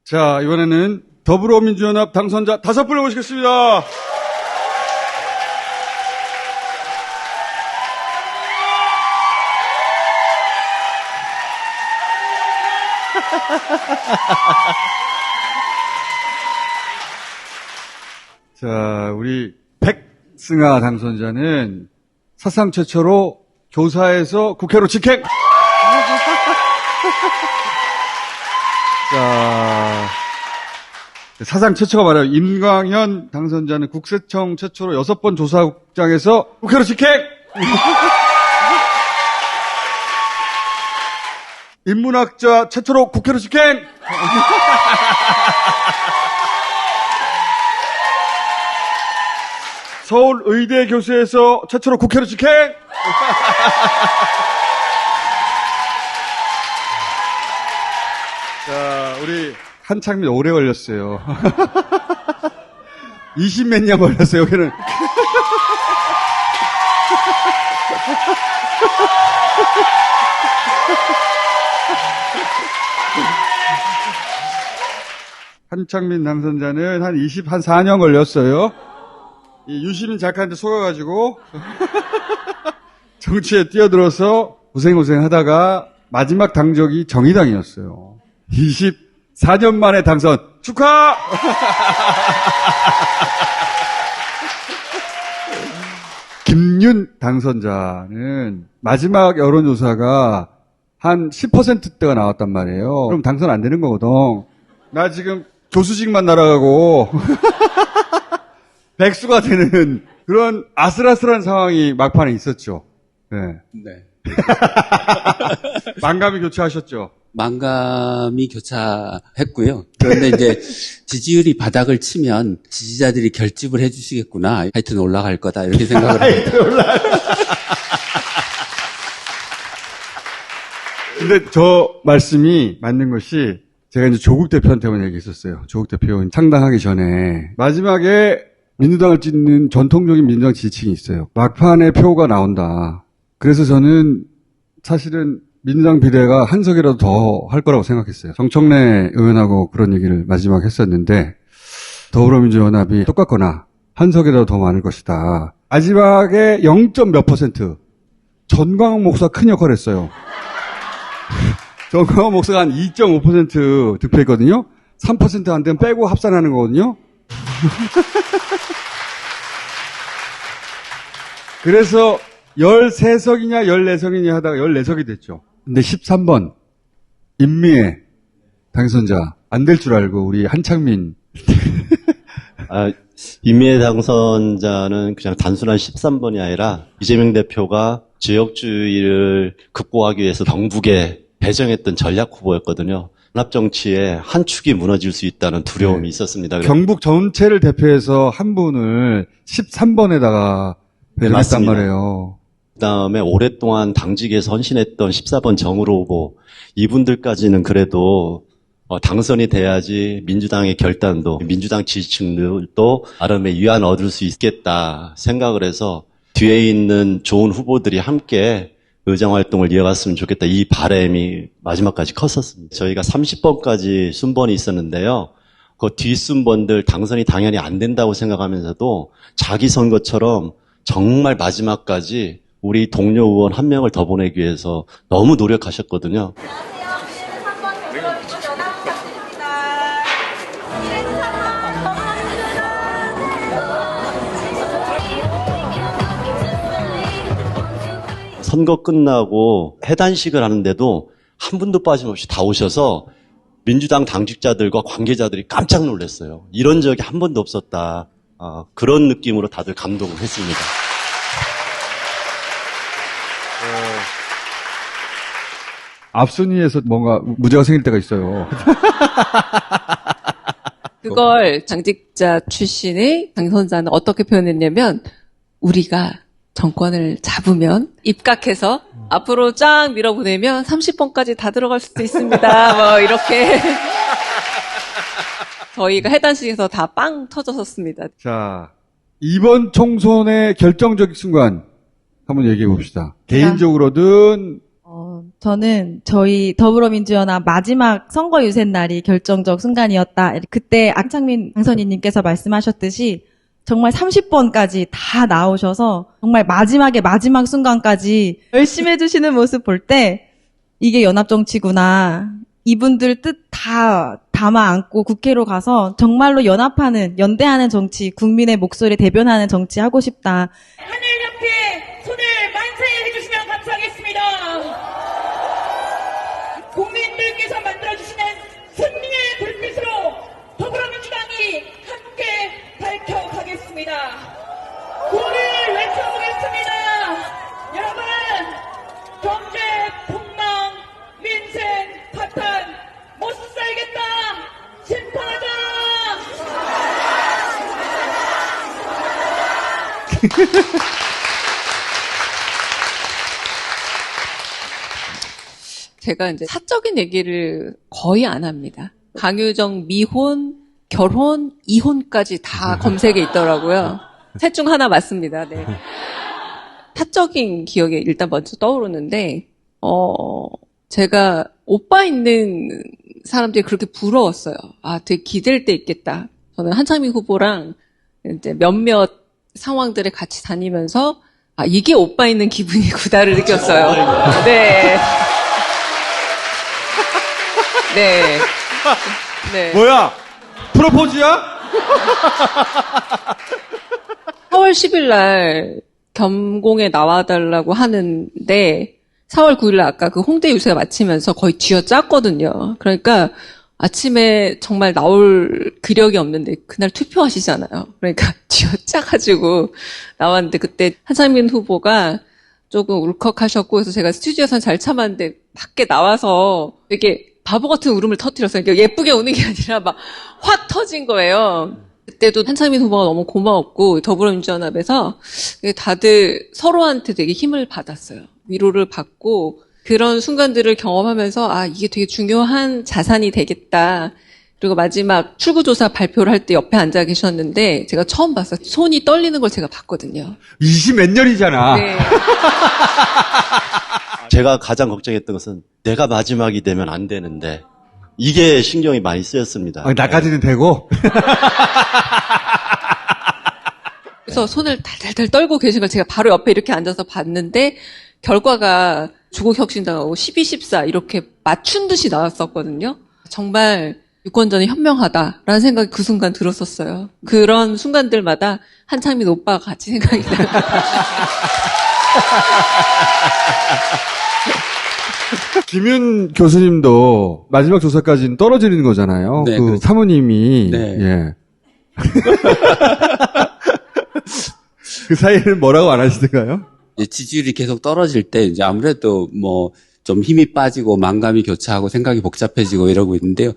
자, 이번에는 더불어민주연합 당선자 5분을 모시겠습니다. 자, 우리 백승아 당선자는 사상 최초로 교사에서 국회로 직행! 자, 사상 최초가 말이에요. 임광현 당선자는 국세청 최초로 6번 조사국장에서 국회로 직행! 인문학자 최초로 국회로 직행! 서울의대 교수에서 최초로 국회로 직행! 자, 우리 한창민 오래 걸렸어요. 20몇 년 걸렸어요, 여기는. 한창민 당선자는 한 4년 걸렸어요. 이 유시민 작가한테 속아가지고 정치에 뛰어들어서 고생 하다가 마지막 당적이 정의당이었어요. 24년 만에 당선 축하! 김윤 당선자는 마지막 여론조사가 한 10%대가 나왔단 말이에요. 그럼 당선 안 되는 거거든. 나 지금 교수직만 날아가고 백수가 되는 그런 아슬아슬한 상황이 막판에 있었죠. 네. 네. 만감이 교차하셨죠. 만감이 교차했고요. 그런데 이제 지지율이 바닥을 치면 지지자들이 결집을 해주시겠구나. 하여튼 올라갈 거다. 이렇게 생각을 합니다. 근데 저 말씀이 맞는 것이 제가 이제 조국 대표한테만 얘기했었어요. 조국 대표 창당하기 전에 마지막에 민주당을 찍는 전통적인 민주당 지지층이 있어요. 막판에 표가 나온다. 그래서 저는 사실은 민주당 비례가 한 석이라도 더 할 거라고 생각했어요. 정청래 의원하고 그런 얘기를 마지막에 했었는데 더불어민주연합이 똑같거나 한 석이라도 더 많을 것이다. 마지막에 0. 몇 %. 전광훈 목사 큰 역할을 했어요. 전광훈 목사가 한 2.5% 득표했거든요. 3% 안 되면 빼고 합산하는 거거든요. 그래서 13석이냐 14석이냐 하다가 14석이 됐죠. 근데 13번 임미애 당선자 안 될 줄 알고 우리 한창민 임미애 당선자는 그냥 단순한 13번이 아니라 이재명 대표가 지역주의를 극복하기 위해서 경북에 배정했던 전략 후보였거든요. 연합정치의 한 축이 무너질 수 있다는 두려움이 있었습니다. 경북 전체를 대표해서 한 분을 13번에다가 배정했단 맞습니다. 말이에요. 그다음에 오랫동안 당직에 선신했던 14번 정우로 후보, 이분들까지는 그래도 당선이 돼야지 민주당의 결단도, 민주당 지지층들도 나름의 위안 얻을 수 있겠다 생각을 해서 뒤에 있는 좋은 후보들이 함께 의정활동을 이어갔으면 좋겠다. 이 바람이 마지막까지 컸었습니다. 저희가 30번까지 순번이 있었는데요. 그 뒷순번들 당선이 당연히 안 된다고 생각하면서도 자기 선거처럼 정말 마지막까지 우리 동료 의원 한 명을 더 보내기 위해서 너무 노력하셨거든요. 안녕하세요. 3번 더불어민주 전화 부탁드립니다. 1에서 3번 더불어민주 선거 끝나고 해단식을 하는데도 한 분도 빠짐없이 다 오셔서 민주당 당직자들과 관계자들이 깜짝 놀랐어요. 이런 적이 한 번도 없었다. 그런 느낌으로 다들 감동을 했습니다. 앞순위에서 뭔가 문제가 생길 때가 있어요. 그걸 당직자 출신의 당선자는 어떻게 표현했냐면 우리가 정권을 잡으면 입각해서 앞으로 쫙 밀어보내면 30번까지 다 들어갈 수도 있습니다. 뭐 이렇게 저희가 해단식에서 다 빵 터졌었습니다. 자, 이번 총선의 결정적인 순간 한번 얘기해 봅시다. 개인적으로든 저는 저희 더불어민주연합 마지막 선거 유세 날이 결정적 순간이었다. 그때 안창민 당선인님께서 말씀하셨듯이 정말 30번까지 다 나오셔서 정말 마지막에 마지막 순간까지 열심히 해주시는 모습 볼 때 이게 연합정치구나. 이분들 뜻 다 담아 안고 국회로 가서 정말로 연합하는, 연대하는 정치, 국민의 목소리 대변하는 정치 하고 싶다. 하늘 옆에 손을 만세 해주시면 감사하겠습니다. 국민들께서 만들어주시는 승리의 불빛으로 더불어민주당이 함께 밝혀가겠습니다. 구호를 외쳐보겠습니다. 여러분, 경제 폭망, 민생 파탄, 못 살겠다, 심판하자! 제가 이제 사적인 얘기를 거의 안 합니다. 강유정 미혼, 결혼, 이혼까지 다 검색에 있더라고요. 셋 중 하나 맞습니다. 네. 사적인 기억이 일단 먼저 떠오르는데, 제가 오빠 있는 사람들이 그렇게 부러웠어요. 아, 되게 기댈 때 있겠다. 저는 한창민 후보랑 이제 몇몇 상황들을 같이 다니면서, 아, 이게 오빠 있는 기분이구나를 느꼈어요. 네. 네. 네. 뭐야? 프로포즈야? 4월 10일 날 겸공에 나와달라고 하는데 4월 9일 날 아까 그 홍대 유세가 마치면서 거의 쥐어짰거든요. 그러니까 아침에 정말 나올 기력이 없는데 그날 투표하시잖아요. 그러니까 쥐어짜가지고 나왔는데 그때 한창민 후보가 조금 울컥하셨고 그래서 제가 스튜디오에서는 잘 참았는데 밖에 나와서 되게 바보 같은 울음을 터뜨렸어요. 그러니까 예쁘게 우는 게 아니라 막 확 터진 거예요. 그때도 한창민 후보가 너무 고마웠고 더불어민주연합에서 다들 서로한테 되게 힘을 받았어요. 위로를 받고 그런 순간들을 경험하면서 아 이게 되게 중요한 자산이 되겠다. 그리고 마지막 출구조사 발표를 할 때 옆에 앉아 계셨는데 제가 처음 봤어요. 손이 떨리는 걸 제가 봤거든요. 20 몇 년이잖아. 네. 제가 가장 걱정했던 것은 내가 마지막이 되면 안 되는데 이게 신경이 많이 쓰였습니다. 아, 나까지는 되고. 그래서 손을 달달달 떨고 계신 걸 제가 바로 옆에 이렇게 앉아서 봤는데 결과가 조국혁신당하고 12-14 이렇게 맞춘 듯이 나왔었거든요. 정말 유권자는 현명하다라는 생각이 그 순간 들었었어요. 그런 순간들마다 한창민 오빠가 같이 생각이 나요. 김윤 교수님도 마지막 조사까지는 떨어지는 거잖아요. 네, 그 그렇죠. 사모님이. 네. 예. 그 사이에는 뭐라고 안 하시던가요? 이제 지지율이 계속 떨어질 때 이제 아무래도 뭐 좀 힘이 빠지고 망감이 교차하고 생각이 복잡해지고 이러고 있는데요.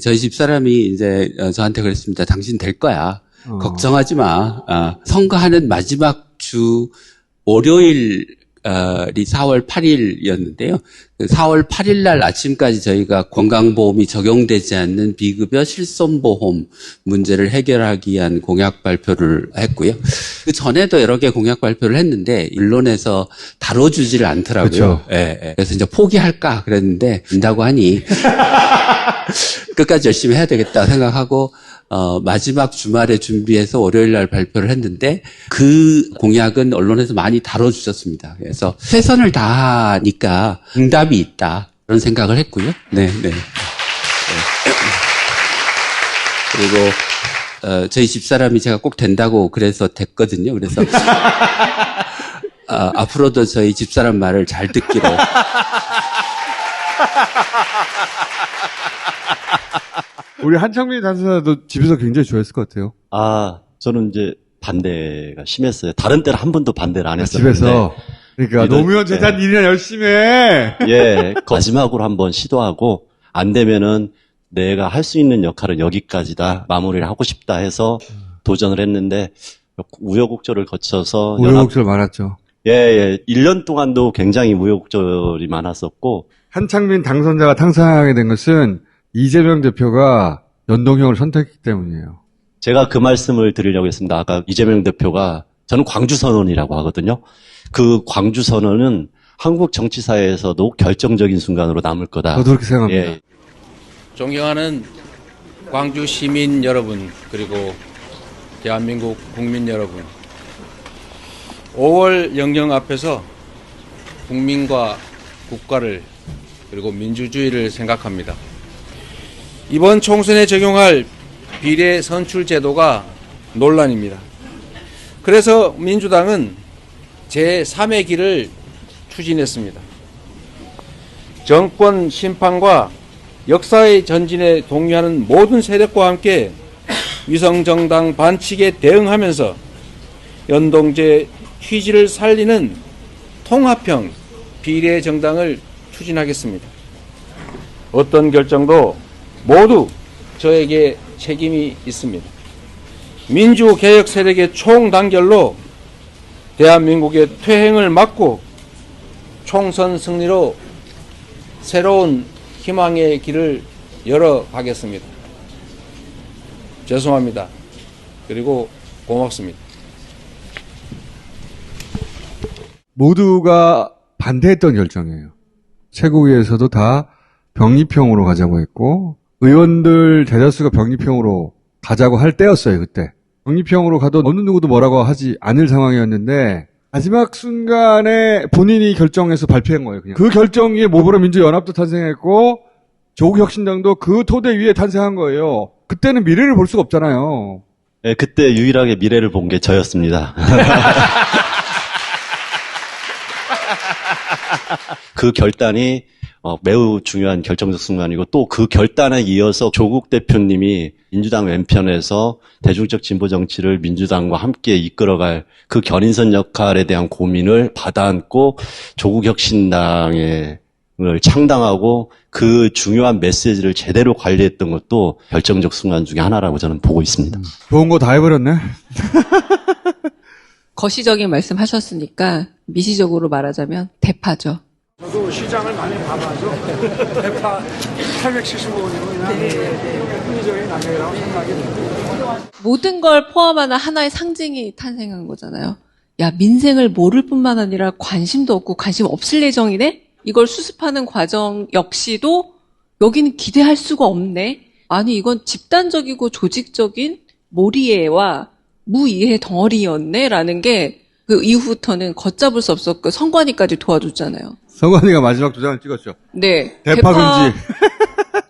저희 집사람이 이제 저한테 그랬습니다. 당신 될 거야. 걱정하지 마. 선거하는 마지막 주 월요일 이 4월 8일이었는데요. 4월 8일 날 아침까지 저희가 건강보험이 적용되지 않는 비급여 실손보험 문제를 해결하기 위한 공약 발표를 했고요. 그 전에도 여러 개 공약 발표를 했는데 언론에서 다뤄주지를 않더라고요. 그렇죠. 예, 예. 그래서 이제 포기할까 그랬는데 된다고 하니 끝까지 열심히 해야 되겠다 생각하고 마지막 주말에 준비해서 월요일 날 발표를 했는데 그 공약은 언론에서 많이 다뤄주셨습니다. 그래서 최선을 다하니까 응답이 있다. 그런 생각을 했고요. 네, 네. 그리고 저희 집사람이 제가 꼭 된다고 그래서 됐거든요. 그래서 앞으로도 저희 집사람 말을 잘 듣기로. 우리 한창민 당선자도 집에서 굉장히 좋아했을 것 같아요. 저는 이제 반대가 심했어요. 다른 때는 한 번도 반대를 안 했었는데. 집에서. 그러니까 노무현 재단 일이나 열심히 해. 예, 마지막으로 한번 시도하고 안 되면은 내가 할 수 있는 역할은 여기까지다. 마무리를 하고 싶다 해서 도전을 했는데 우여곡절을 거쳐서 우여곡절 많았죠. 예, 1년 동안도 굉장히 우여곡절이 많았었고 한창민 당선자가 탄생하게 된 것은 이재명 대표가 연동형을 선택했기 때문이에요. 제가 그 말씀을 드리려고 했습니다. 아까 이재명 대표가 저는 광주 선언이라고 하거든요. 그 광주 선언은 한국 정치사에서도 결정적인 순간으로 남을 거다. 저도 그렇게 생각합니다. 예. 존경하는 광주 시민 여러분, 그리고 대한민국 국민 여러분, 5월 영령 앞에서 국민과 국가를 그리고 민주주의를 생각합니다. 이번 총선에 적용할 비례 선출 제도가 논란입니다. 그래서 민주당은 제3의 길을 추진했습니다. 정권 심판과 역사의 전진에 동의하는 모든 세력과 함께 위성정당 반칙에 대응하면서 연동제 취지를 살리는 통합형 비례정당을 추진하겠습니다. 어떤 결정도 모두 저에게 책임이 있습니다. 민주개혁 세력의 총단결로 대한민국의 퇴행을 막고 총선 승리로 새로운 희망의 길을 열어가겠습니다. 죄송합니다. 그리고 고맙습니다. 모두가 반대했던 결정이에요. 최고위에서도 다 병립형으로 가자고 했고 의원들 대다수가 병립형으로 가자고 할 때였어요. 그때. 병립형으로 가도 어느 누구도 뭐라고 하지 않을 상황이었는데 마지막 순간에 본인이 결정해서 발표한 거예요. 그냥. 그 결정 위에 모보라민주연합도 탄생했고 조국혁신당도 그 토대 위에 탄생한 거예요. 그때는 미래를 볼 수가 없잖아요. 예, 그때 유일하게 미래를 본 게 저였습니다. 그 결단이 매우 중요한 결정적 순간이고 또 그 결단에 이어서 조국 대표님이 민주당 왼편에서 대중적 진보 정치를 민주당과 함께 이끌어갈 그 견인선 역할에 대한 고민을 받아안고 조국 혁신당을 창당하고 그 중요한 메시지를 제대로 관리했던 것도 결정적 순간 중에 하나라고 저는 보고 있습니다. 좋은 거 다 해버렸네. 거시적인 말씀 하셨으니까 미시적으로 말하자면 대파죠. 저도 시장을 많이 봐봐서 대파 875원이면 그냥 합리적인 가격이라고 생각이 듭니다. 모든 걸 포함하는 하나의 상징이 탄생한 거잖아요. 야, 민생을 모를 뿐만 아니라 관심도 없고 관심 없을 예정이네? 이걸 수습하는 과정 역시도 여기는 기대할 수가 없네? 아니, 이건 집단적이고 조직적인 몰이해와 무이해 덩어리였네? 라는 게 그 이후부터는 걷잡을 수 없었고 선관위까지 도와줬잖아요. 선관위가 마지막 도장을 찍었죠. 네. 대파 금지.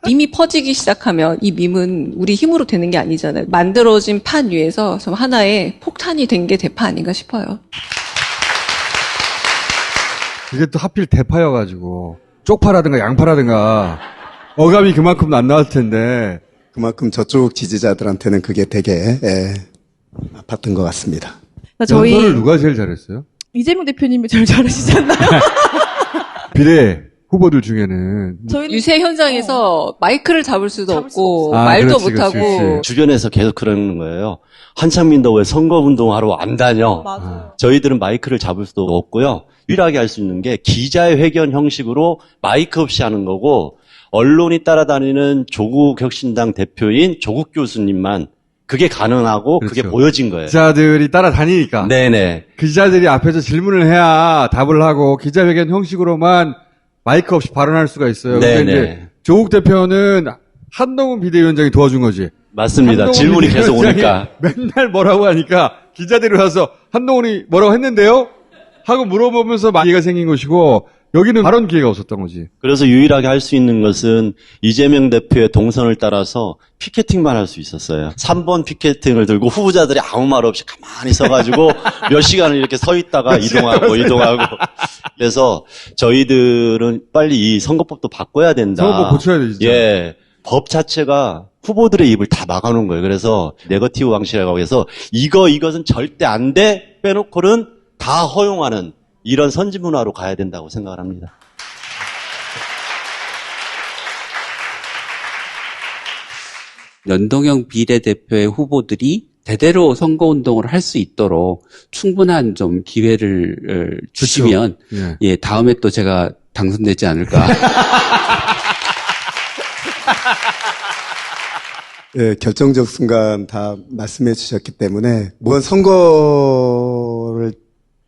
밈이 퍼지기 시작하면 이 밈은 우리 힘으로 되는 게 아니잖아요. 만들어진 판 위에서 좀 하나의 폭탄이 된 게 대파 아닌가 싶어요. 이게 또 하필 대파여가지고 쪽파라든가 양파라든가 어감이 그만큼 안 나왔을 텐데 그만큼 저쪽 지지자들한테는 그게 되게 아팠던 것 같습니다. 저희 연설을 누가 제일 잘했어요? 이재명 대표님이 제일 잘하시지 않나요? 비례 후보들 중에는 저희는 유세 현장에서 마이크를 잡을 수도 잡을 수 없고 없어요. 아, 말도 그렇지, 못하고 그렇지. 주변에서 계속 그러는 거예요. 한창민 너 왜 선거운동하러 안 다녀? 맞아요. 저희들은 마이크를 잡을 수도 없고요. 유일하게 할 수 있는 게 기자회견 형식으로 마이크 없이 하는 거고 언론이 따라다니는 조국 혁신당 대표인 조국 교수님만 그게 가능하고 그게 그렇죠. 보여진 거예요. 기자들이 따라다니니까 네네. 그 기자들이 앞에서 질문을 해야 답을 하고 기자회견 형식으로만 마이크 없이 발언할 수가 있어요. 근데 네네. 이제 조국 대표는 한동훈 비대위원장이 도와준 거지. 맞습니다. 한동훈 질문이 계속 비대위원장이 오니까. 맨날 뭐라고 하니까 기자들이 와서 한동훈이 뭐라고 했는데요? 하고 물어보면서 기회가 생긴 것이고 여기는 발언 기회가 없었던 거지. 그래서 유일하게 할 수 있는 것은 이재명 대표의 동선을 따라서 피켓팅만 할 수 있었어요. 3번 피켓팅을 들고 후보자들이 아무 말 없이 가만히 서가지고 몇 시간을 이렇게 서 있다가 이동하고. 그래서 저희들은 빨리 이 선거법도 바꿔야 된다. 선거법 고쳐야 돼, 진짜. 예. 법 자체가 후보들의 입을 다 막아놓은 거예요. 그래서 네거티브 방식이라고 해서 이것은 절대 안 돼 빼놓고는 다 허용하는 이런 선진 문화로 가야 된다고 생각을 합니다. 연동형 비례대표의 후보들이 대대로 선거운동을 할 수 있도록 충분한 좀 기회를 주시면 예. 예, 다음에 또 제가 당선되지 않을까. 예, 결정적 순간 다 말씀해 주셨기 때문에 무언 선거를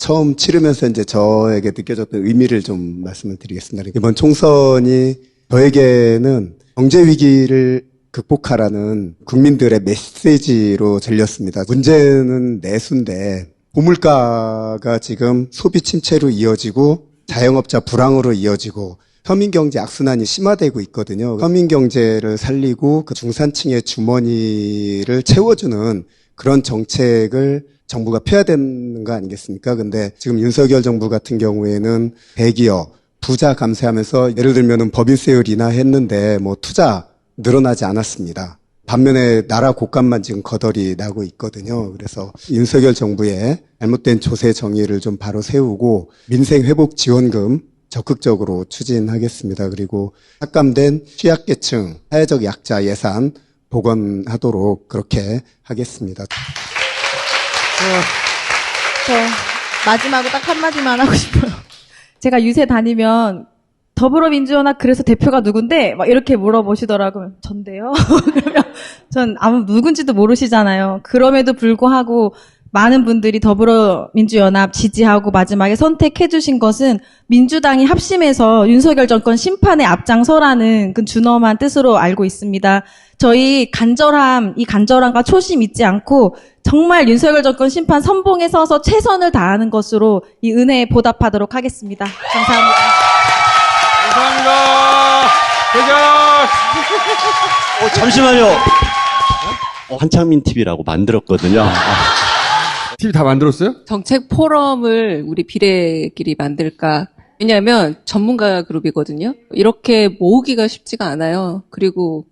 처음 치르면서 이제 저에게 느껴졌던 의미를 좀 말씀을 드리겠습니다. 이번 총선이 저에게는 경제 위기를 극복하라는 국민들의 메시지로 들렸습니다. 문제는 내수인데 고물가가 지금 소비 침체로 이어지고 자영업자 불황으로 이어지고 서민경제 악순환이 심화되고 있거든요. 서민경제를 살리고 그 중산층의 주머니를 채워주는 그런 정책을 정부가 펴야 되는 거 아니겠습니까? 근데 지금 윤석열 정부 같은 경우에는 대기업, 부자 감세하면서 예를 들면은 법인세율 인하했는데 뭐 투자 늘어나지 않았습니다. 반면에 나라 곳간만 지금 거덜이 나고 있거든요. 그래서 윤석열 정부의 잘못된 조세 정의를 좀 바로 세우고 민생회복 지원금 적극적으로 추진하겠습니다. 그리고 삭감된 취약계층, 사회적 약자 예산 복원하도록 그렇게 하겠습니다. 저 마지막으로 딱 한마디만 하고 싶어요. 제가 유세 다니면 더불어민주연합 그래서 대표가 누군데? 막 이렇게 물어보시더라고요. 전데요? 그러면 전 아무 누군지도 모르시잖아요. 그럼에도 불구하고 많은 분들이 더불어민주연합 지지하고 마지막에 선택해 주신 것은 민주당이 합심해서 윤석열 정권 심판에 앞장서라는 그 준엄한 뜻으로 알고 있습니다. 저희 이 간절함과 초심 잊지 않고 정말 윤석열 정권 심판 선봉에 서서 최선을 다하는 것으로 이 은혜에 보답하도록 하겠습니다. 감사합니다. 감사합니다. 대결! 잠시만요. 한창민 TV라고 만들었거든요. TV 다 만들었어요? 정책 포럼을 우리 비례끼리 만들까? 왜냐하면 전문가 그룹이거든요. 이렇게 모으기가 쉽지가 않아요. 그리고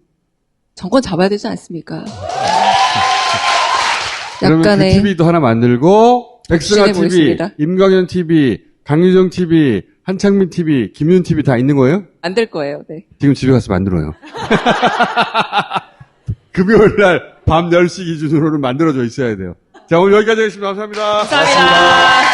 정권 잡아야 되지 않습니까? 그러면 그 TV도 하나 만들고 백승아 TV, 보겠습니다. 임광현 TV, 강유정 TV, 한창민 TV, 김윤 TV 다 있는 거예요? 만들 거예요. 네. 지금 집에 가서 만들어요. 금요일 날 밤 10시 기준으로는 만들어져 있어야 돼요. 자, 오늘 여기까지 하겠습니다. 감사합니다. 감사합니다.